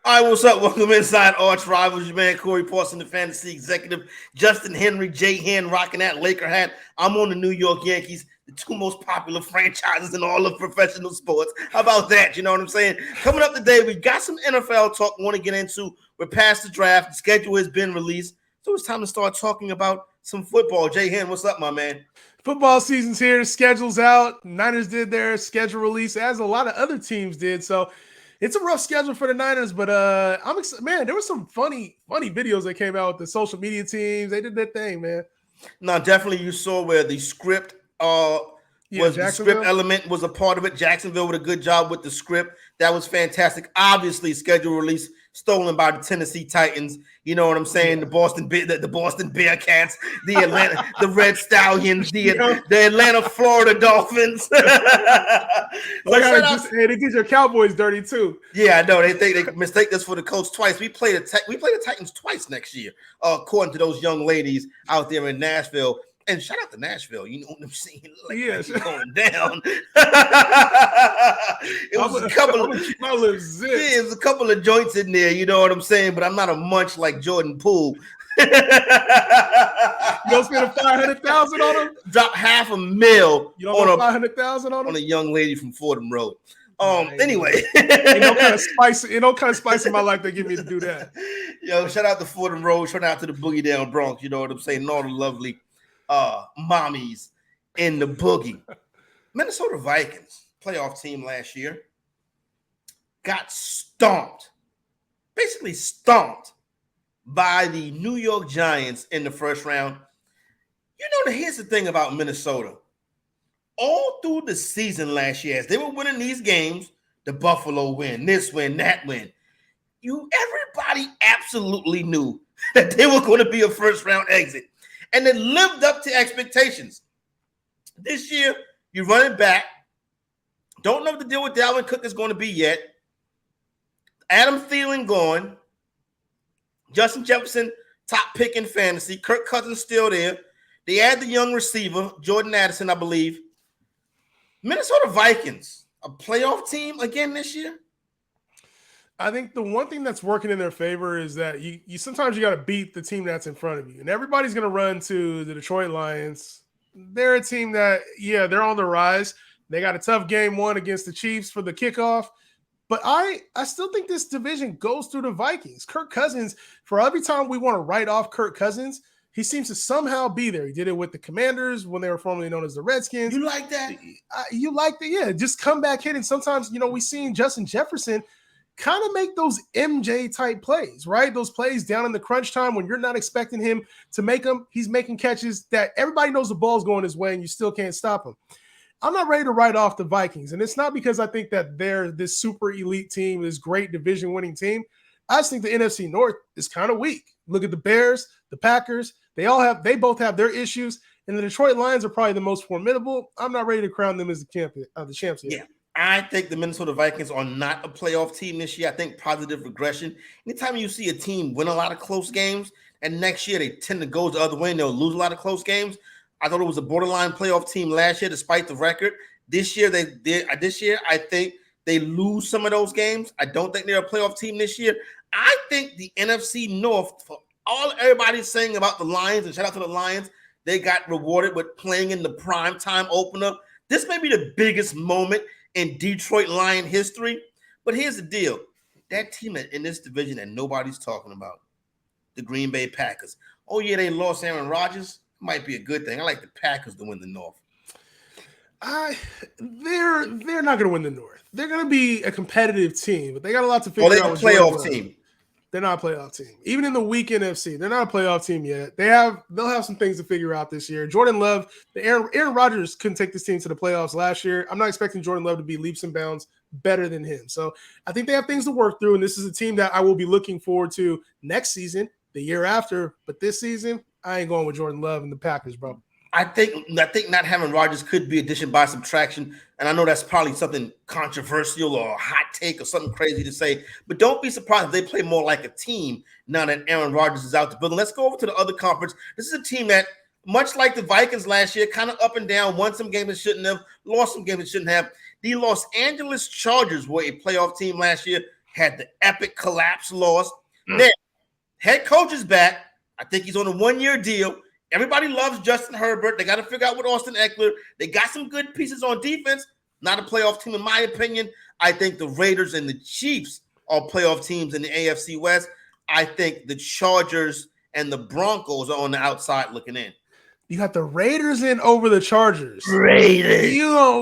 All right, what's up? Welcome inside Arch Rivals. Your man Corey Parson, the fantasy executive. Justin Henry, Jay Hen, rocking that Laker hat. I'm on the New York Yankees, the two most popular franchises in all of professional sports. How about that? You know what I'm saying? Coming up today, we got some NFL talk we want to get into. We're past the draft. The schedule has been released. So it's time to start talking about some football. Jay Hen, what's up, my man? Football season's here. Schedule's out. Niners did their schedule release, as a lot of other teams did. So it's a rough schedule for the Niners, but I'm excited. Man, there were some funny videos that came out with the social media teams. They did their thing, man. No, definitely you saw where the script the script element was a part of it. Jacksonville did a good job with the script. That was fantastic. Obviously, schedule release stolen by the Tennessee Titans. You know what I'm saying? The Boston Bearcats, the Red Stallions, the Atlanta, Florida Dolphins. They did your Cowboys dirty too. Yeah, I know. They mistake this for the Colts twice. We play the Titans twice next year, according to those young ladies out there in Nashville. And shout out to Nashville. You know what I'm saying? Like going down. It was a couple of joints in there, you know what I'm saying? But I'm not a munch like Jordan Poole. You don't spend $500,000 on him? Drop $500,000. You don't spend $500,000 on him? On a young lady from Fordham Road. Anyway, ain't no kind of spice in my life that get me to do that. Yo, shout out to Fordham Road. Shout out to the Boogie Down Bronx. You know what I'm saying? And all the lovely mommies in the boogie. Minnesota Vikings, playoff team last year, got basically stomped by the New York Giants in the first round. You know, here's the thing about Minnesota. All through the season last year, as they were winning these games, the Buffalo win, this win, that win, everybody absolutely knew that they were going to be a first-round exit. And it lived up to expectations. This year, you're running back. Don't know what the deal with Dalvin Cook is going to be yet. Adam Thielen gone. Justin Jefferson, top pick in fantasy. Kirk Cousins still there. They add the young receiver, Jordan Addison, I believe. Minnesota Vikings, a playoff team again this year? I think the one thing that's working in their favor is that you sometimes you got to beat the team that's in front of you. And everybody's going to run to the Detroit Lions. They're a team that, they're on the rise. They got a tough game one against the Chiefs for the kickoff. But I still think this division goes through the Vikings. Kirk Cousins, for every time we want to write off Kirk Cousins, he seems to somehow be there. He did it with the Commanders when they were formerly known as the Redskins. You like that? You like that? Yeah, just come back hitting. Sometimes, we've seen Justin Jefferson kind of make those MJ type plays, right? Those plays down in the crunch time when you're not expecting him to make them. He's making catches that everybody knows the ball's going his way and you still can't stop him. I'm not ready to write off the Vikings. And it's not because I think that they're this super elite team, this great division winning team. I just think the NFC North is kind of weak. Look at the Bears, the Packers. They both have their issues. And the Detroit Lions are probably the most formidable. I'm not ready to crown them as the champs yet. Yeah. I think the Minnesota Vikings are not a playoff team this year. I think positive regression. Anytime you see a team win a lot of close games, and next year they tend to go the other way and they'll lose a lot of close games. I thought it was a borderline playoff team last year, despite the record. This year I think they lose some of those games. I don't think they're a playoff team this year. I think the NFC North, for all everybody's saying about the Lions, and shout out to the Lions, they got rewarded with playing in the primetime opener. This may be the biggest moment in Detroit Lion history. But here's the deal. That team in this division that nobody's talking about, the Green Bay Packers. Oh, yeah, they lost Aaron Rodgers. Might be a good thing. I like the Packers to win the North. They're not going to win the North. They're going to be a competitive team, but they got a lot to figure out. They're a playoff team. They're not a playoff team. Even in the weak NFC, they're not a playoff team yet. They'll have some things to figure out this year. Jordan Love, Aaron Rodgers couldn't take this team to the playoffs last year. I'm not expecting Jordan Love to be leaps and bounds better than him. So I think they have things to work through, and this is a team that I will be looking forward to next season, the year after. But this season, I ain't going with Jordan Love and the Packers, bro. I think not having Rodgers could be addition by subtraction, and I know that's probably something controversial or a hot take or something crazy to say, but don't be surprised if they play more like a team now that Aaron Rodgers is out the building. Let's go over to the other conference. This is a team that, much like the Vikings last year, kind of up and down, won some games it shouldn't have, lost some games it shouldn't have. The Los Angeles Chargers were a playoff team last year. had the epic collapse loss. Now, head coach is back. I think he's on a 1-year deal. Everybody loves Justin Herbert. They got to figure out with Austin Eckler. They got some good pieces on defense. Not a playoff team, in my opinion. I think the Raiders and the Chiefs are playoff teams in the AFC West. I think the Chargers and the Broncos are on the outside looking in. You got the Raiders in over the Chargers. Raiders.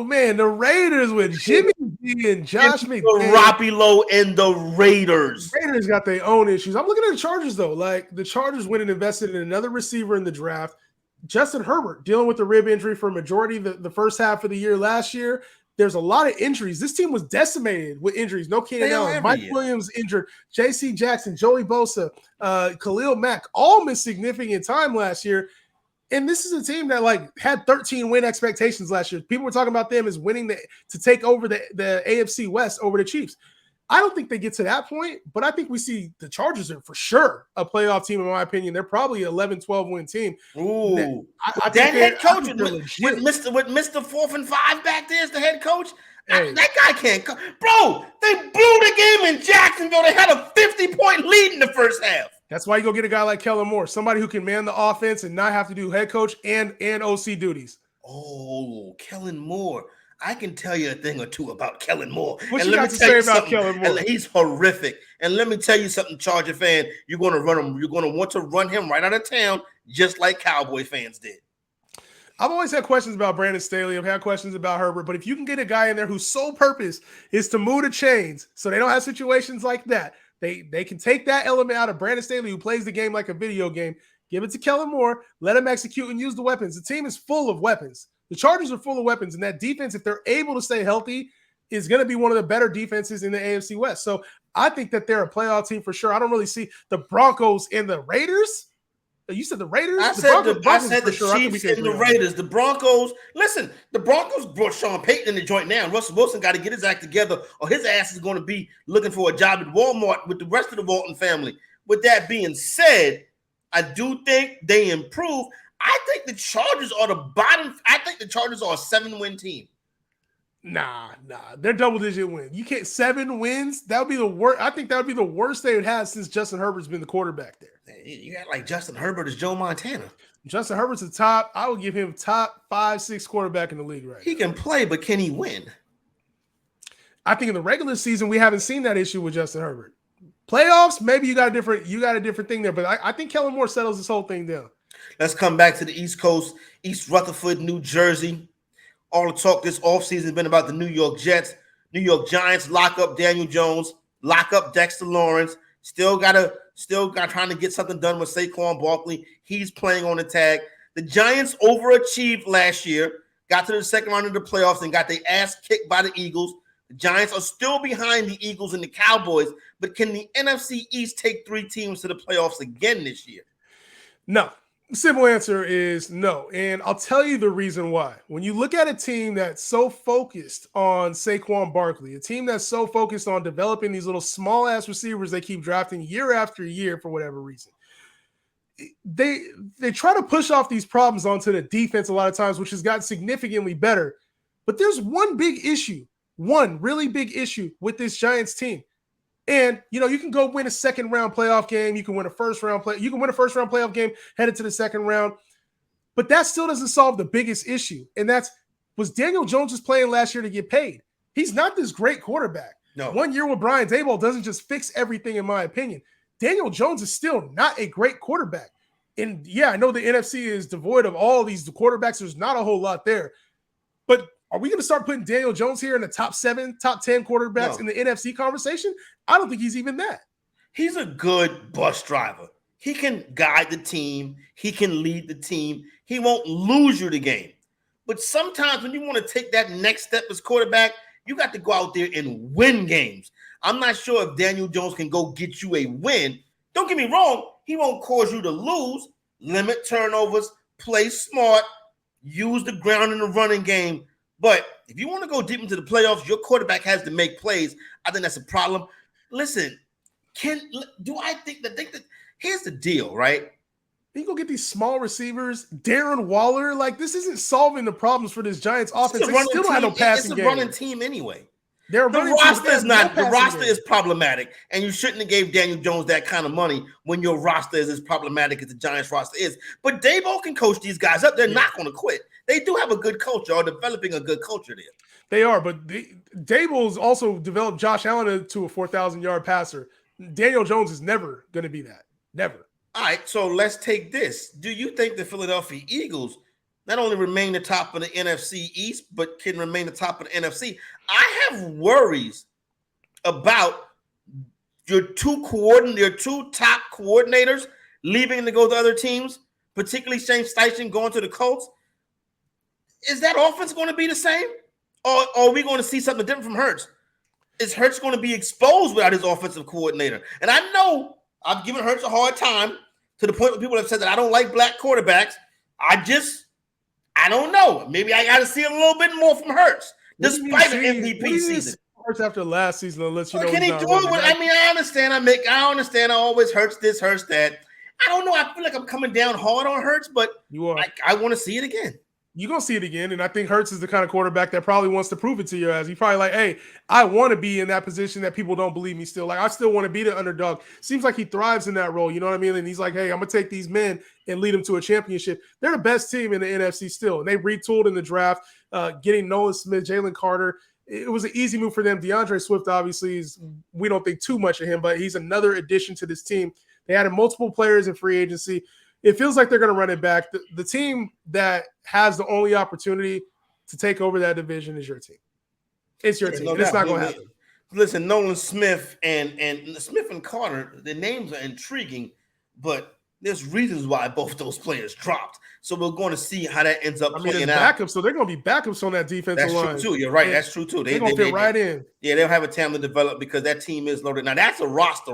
Man, the Raiders with Jimmy G and Josh McDaniels. Garoppolo and the Raiders. The Raiders got their own issues. I'm looking at the Chargers, though. Like, the Chargers went and invested in another receiver in the draft. Justin Herbert dealing with the rib injury for a majority of the first half of the year last year. There's a lot of injuries. This team was decimated with injuries. No Keenan Allen, Mike Williams injured, J.C. Jackson, Joey Bosa, Khalil Mack, all missed significant time last year. And this is a team that had 13 win expectations last year. People were talking about them as winning to take over the AFC West over the Chiefs. I don't think they get to that point, but I think we see the Chargers are for sure a playoff team, in my opinion. They're probably an 11-12 win team. Ooh. I think head coach with Mr. 4th and 5 back there as the head coach. Hey. That guy can't come. Bro, they blew the game in Jacksonville. They had a 50-point lead in the first half. That's why you go get a guy like Kellen Moore, somebody who can man the offense and not have to do head coach and OC duties. Oh, Kellen Moore. I can tell you a thing or two about Kellen Moore. What you got to say about Kellen Moore? He's horrific. And let me tell you something, Charger fan. You're going to run him. You're going to want to run him right out of town, just like Cowboy fans did. I've always had questions about Brandon Staley. I've had questions about Herbert. But if you can get a guy in there whose sole purpose is to move the chains so they don't have situations like that, they can take that element out of Brandon Staley, who plays the game like a video game, give it to Kellen Moore, let him execute and use the weapons. The team is full of weapons. The Chargers are full of weapons, and that defense, if they're able to stay healthy, is going to be one of the better defenses in the AFC West. So I think that they're a playoff team for sure. I don't really see the Broncos and the Raiders. You said the Raiders? I said the Chiefs and the Raiders. The Broncos. Listen, the Broncos brought Sean Payton in the joint now, and Russell Wilson got to get his act together, or his ass is going to be looking for a job at Walmart with the rest of the Walton family. With that being said, I do think they improve. I think the Chargers are the bottom. I think the Chargers are a 7-win team. Nah. They're double-digit wins. You can't 7 wins. That would be the worst. I think that would be the worst they would have since Justin Herbert's been the quarterback there. You got like Justin Herbert as Joe Montana. Justin Herbert's the top. I would give him top 5-6 quarterback in the league right now. He can play, but can he win? I think in the regular season we haven't seen that issue with Justin Herbert. Playoffs, maybe you got a different thing there, but I think Kellen Moore settles this whole thing down. Let's come back to the East Coast, East Rutherford, New Jersey. All the talk this offseason has been about the New York Jets. New York Giants lock up Daniel Jones, lock up Dexter Lawrence. Still got trying to get something done with Saquon Barkley. He's playing on the tag. The Giants overachieved last year, got to the second round of the playoffs, and got their ass kicked by the Eagles. The Giants are still behind the Eagles and the Cowboys, but can the NFC East take 3 teams to the playoffs again this year? No. The simple answer is no. And I'll tell you the reason why. When you look at a team that's so focused on Saquon Barkley, a team that's so focused on developing these little small-ass receivers they keep drafting year after year for whatever reason, they try to push off these problems onto the defense a lot of times, which has gotten significantly better. But there's one really big issue with this Giants team. And, you can go win a second-round playoff game. You can win a first-round playoff game headed to the second round. But that still doesn't solve the biggest issue. And was Daniel Jones just playing last year to get paid? He's not this great quarterback. No. 1 year with Brian Daboll doesn't just fix everything, in my opinion. Daniel Jones is still not a great quarterback. And, yeah, I know the NFC is devoid of all these quarterbacks. There's not a whole lot there. But are we going to start putting Daniel Jones here in the top 7, top 10 quarterbacks in the NFC conversation? I don't think he's even that. He's a good bus driver. He can guide the team. He can lead the team. He won't lose you the game. But sometimes when you want to take that next step as quarterback, you got to go out there and win games. I'm not sure if Daniel Jones can go get you a win. Don't get me wrong. He won't cause you to lose. Limit turnovers, play smart, use the ground in the running game. But if you want to go deep into the playoffs, your quarterback has to make plays. I think that's a problem. Listen, here's the deal, right? You go get these small receivers, Darren Waller. This isn't solving the problems for this Giants offense. They still don't have no passing game. It's a running team anyway. They're The running team, but roster they is have no not. The passing roster game. is problematic, and you shouldn't have gave Daniel Jones that kind of money when your roster is as problematic as the Giants roster is. But Dabo can coach these guys up. They're not going to quit. They do have a good culture, or developing a good culture there. They are, but Dable's also developed Josh Allen to a 4,000-yard passer. Daniel Jones is never going to be that. Never. All right, so let's take this. Do you think the Philadelphia Eagles not only remain the top of the NFC East, but can remain the top of the NFC? I have worries about your two top coordinators leaving to go to other teams, particularly Shane Steichen going to the Colts. Is that offense going to be the same? Or are we going to see something different from Hurts? Is Hurts going to be exposed without his offensive coordinator? And I know I've given Hurts a hard time to the point where people have said that I don't like black quarterbacks. I don't know. Maybe I got to see a little bit more from Hurts, despite an MVP season. Hurts after last season, unless you know. Can he do it? I understand. I understand. I always Hurts this, Hurts that. I don't know. I feel like I'm coming down hard on Hurts, but you are. I want to see it again. You're going to see it again, and I think Hurts is the kind of quarterback that probably wants to prove it to you as he's probably like, hey, I want to be in that position that people don't believe me still. Like, I still want to be the underdog. Seems like he thrives in that role, you know what I mean? And he's like, hey, I'm going to take these men and lead them to a championship. They're the best team in the NFC still, and they retooled in the draft, getting Nolan Smith, Jalen Carter. It was an easy move for them. DeAndre Swift, obviously, we don't think too much of him, but he's another addition to this team. They added multiple players in free agency. It feels like they're going to run it back. The team that has the only opportunity to take over that division is your team. It's your team. It's not going to happen. Listen, Nolan Smith and Smith and Carter, the names are intriguing, but there's reasons why both those players dropped. So we're going to see how that ends up playing out. Backups, so they're going to be backups on that defensive line. That's true, too. You're right. That's true, too. They're going to fit right in. Yeah, they'll have a time to develop because that team is loaded. Now, that's a roster.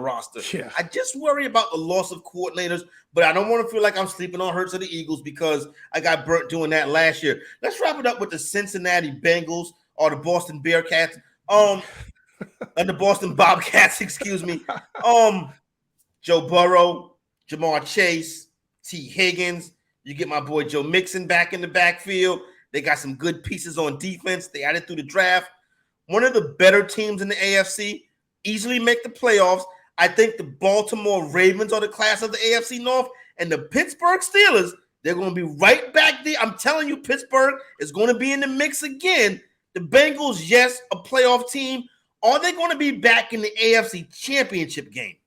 Yeah. I just worry about the loss of coordinators, but I don't want to feel like I'm sleeping on Hurts of the Eagles because I got burnt doing that last year. Let's wrap it up with the Cincinnati Bengals or the Boston Bearcats. And the Boston Bobcats, excuse me. Joe Burrow, Jamar Chase, T. Higgins. You get my boy Joe Mixon back in the backfield. They got some good pieces on defense. They added through the draft. One of the better teams in the AFC, easily make the playoffs. I think the Baltimore Ravens are the class of the AFC North, and the Pittsburgh Steelers, they're going to be right back there. I'm telling you, Pittsburgh is going to be in the mix again. The Bengals, yes, a playoff team. Are they going to be back in the AFC Championship game?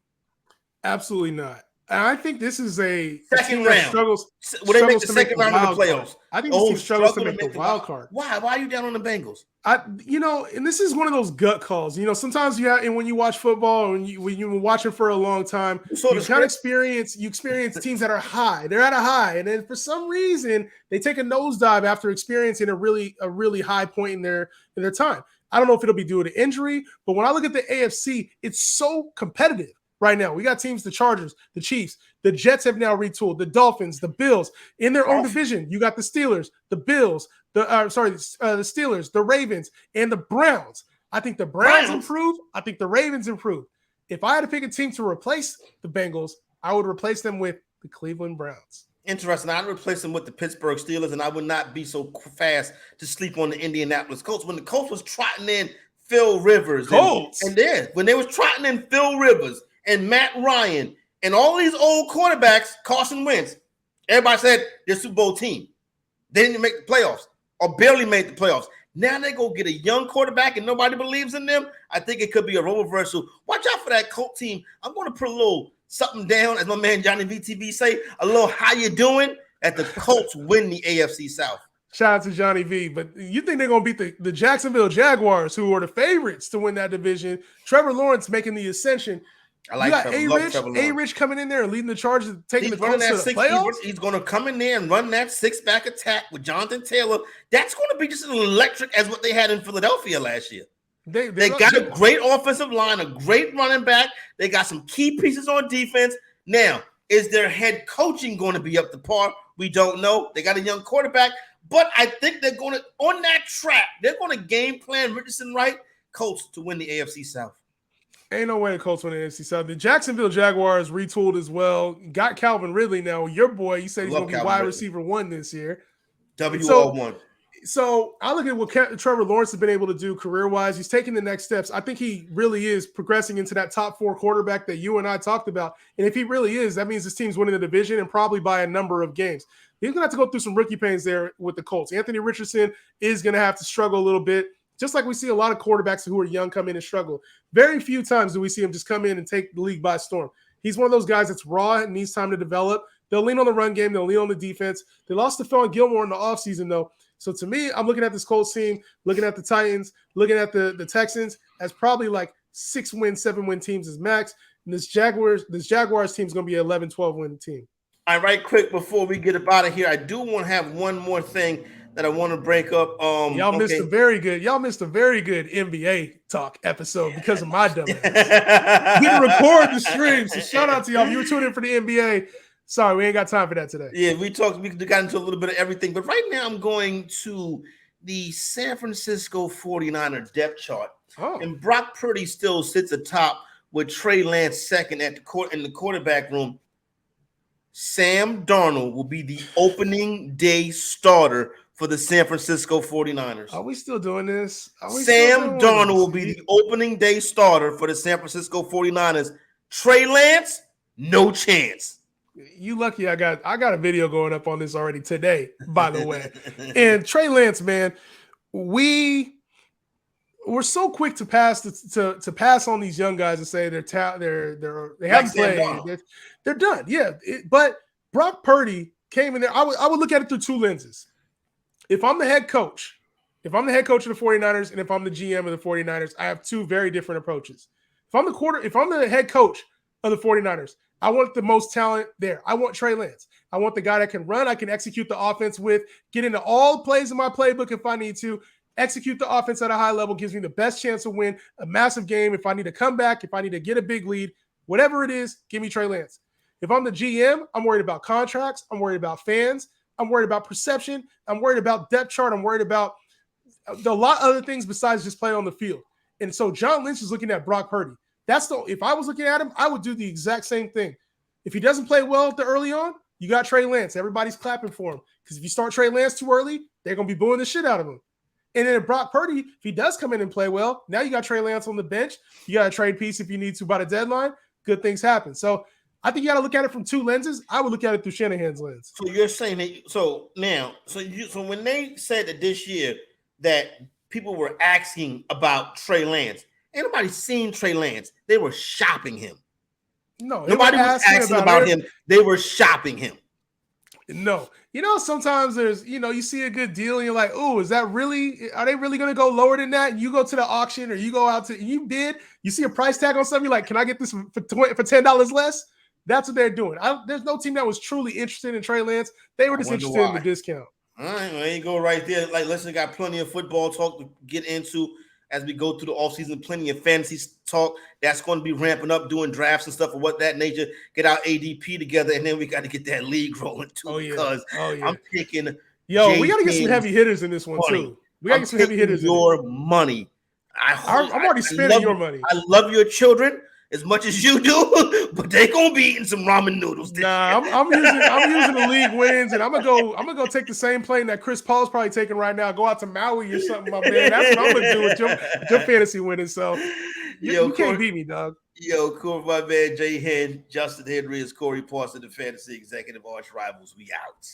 Absolutely not. I think this is a second round. Struggles they make the second round of the playoffs? I think this team struggles to make the wild card. Why? Why are you down on the Bengals? And this is one of those gut calls. Sometimes and when you watch football and when you watch it for a long time, you experience teams that are high. They're at a high, and then for some reason they take a nosedive after experiencing a really high point in their time. I don't know if it'll be due to injury, but when I look at the AFC, it's so competitive. Right now, we got teams, the Chargers, the Chiefs, the Jets have now retooled, the Dolphins, the Bills in their own division. You got the Steelers, the Bills, the Steelers, the Ravens, and the Browns. I think the Browns improve. I think the Ravens improve. If I had to pick a team to replace the Bengals, I would replace them with the Cleveland Browns. Interesting. I'd replace them with the Pittsburgh Steelers, and I would not be so fast to sleep on the Indianapolis Colts. When the Colts was trotting in Phil Rivers, when they was trotting in Phil Rivers, and Matt Ryan, and all these old quarterbacks, Carson Wentz, everybody said they're Super Bowl team. They didn't make the playoffs or barely made the playoffs. Now they go get a young quarterback and nobody believes in them. I think it could be a role reversal. Watch out for that Colt team. I'm going to put a little something down, as my man Johnny VTV say, a little how you doing, at the Colts win the AFC South. Shout out to Johnny V. But you think they're going to beat the Jacksonville Jaguars, who are the favorites to win that division. Trevor Lawrence making the ascension. I like A-Rich coming in there and leading the charge of taking the Colts to the playoffs. He's going to come in there and run that six-back attack with Jonathan Taylor. That's going to be just as electric as what they had in Philadelphia last year. They got a great offensive line, a great running back. They got some key pieces on defense. Now, is their head coaching going to be up to par? We don't know. They got a young quarterback, but I think they're going to, on that track, they're going to game plan Richardson right, Colts to win the AFC South. Ain't no way the Colts win the AFC South. The Jacksonville Jaguars retooled as well. Got Calvin Ridley now. Your boy, you said he's going to be wide receiver 1 this year. WR1. So I look at what Trevor Lawrence has been able to do career-wise. He's taking the next steps. I think he really is progressing into that top 4 quarterback that you and I talked about. And if he really is, that means his team's winning the division and probably by a number of games. He's going to have to go through some rookie pains there with the Colts. Anthony Richardson is going to have to struggle a little bit, just like we see a lot of quarterbacks who are young come in and struggle. Very few times do we see him just come in and take the league by storm. He's one of those guys that's raw and needs time to develop. They'll lean on the run game. They'll lean on the defense. They lost to Phil Gilmore in the offseason, though. So to me, I'm looking at this Colts team, looking at the Titans, looking at the Texans as probably like 6-win, 7-win teams as max. And this Jaguars team is going to be an 11, 12-win team. All right, quick before we get up out of here, I do want to have one more thing that I want to break up. Y'all missed a very good NBA talk episode because of my dumbass. Didn't record the stream, so shout out to y'all. If you were tuning in for the NBA. Sorry, we ain't got time for that today. Yeah, we got into a little bit of everything, but right now I'm going to the San Francisco 49er depth chart. Oh. And Brock Purdy still sits atop with Trey Lance second in the quarterback room. Sam Darnold will be the opening day starter for the San Francisco 49ers. Are we still doing this? Sam Darnold will be the opening day starter for the San Francisco 49ers. Trey Lance, no chance. You lucky I got a video going up on this already today, by the way. And Trey Lance, man, we're so quick to pass pass on these young guys and say they haven't played. They're done. Yeah. But Brock Purdy came in there. I would look at it through two lenses. If I'm the head coach of the 49ers and if I'm the GM of the 49ers, I have two very different approaches. If I'm the head coach of the 49ers, I want the most talent there. I want Trey Lance. I want the guy that can run, I can execute the offense with, get into all plays in my playbook if I need to, execute the offense at a high level, gives me the best chance to win a massive game. If I need to come back, if I need to get a big lead, whatever it is, give me Trey Lance. If I'm the GM, I'm worried about contracts. I'm worried about fans. I'm worried about perception. I'm worried about depth chart. I'm worried about a lot of other things besides just playing on the field. And so John Lynch is looking at Brock Purdy. If I was looking at him, I would do the exact same thing. If he doesn't play well at the early on, you got Trey Lance. Everybody's clapping for him. Because if you start Trey Lance too early, they're going to be booing the shit out of him. And then if Brock Purdy, if he does come in and play well, now you got Trey Lance on the bench. You got a trade piece if you need to by the deadline. Good things happen. So I think you got to look at it from two lenses. I would look at it through Shanahan's lens. So you're saying that so when they said that this year that people were asking about Trey Lance, ain't nobody seen Trey Lance. They were shopping him. No, nobody was asking about him. They were shopping him. No, sometimes there's, you see a good deal and you're like, oh, are they really going to go lower than that? And you go to the auction or you go out you bid, you see a price tag on something, you're like, can I get this for $10 less? That's what they're doing. There's no team that was truly interested in Trey Lance. They were just interested in the discount. All right, well, there you go right there. Like, listen, got plenty of football talk to get into as we go through the offseason, plenty of fantasy talk. That's going to be ramping up, doing drafts and stuff of what that nature. Get our ADP together, and then we got to get that league rolling too. Because I'm picking. We got to get some heavy hitters in this one too. We got to get some heavy hitters. Your money. I'm already spending your money. I love your children as much as you do, but they gonna be eating some ramen noodles. Nah, I'm using the league wins, and I'm gonna go take the same plane that Chris Paul's probably taking right now. Go out to Maui or something, my man. That's what I'm gonna do with your fantasy winning. So you can't beat me, dog. Yo, cool, my man. Jay Hen, Justin Henry is Corey Parson, the fantasy executive arch rivals. We out.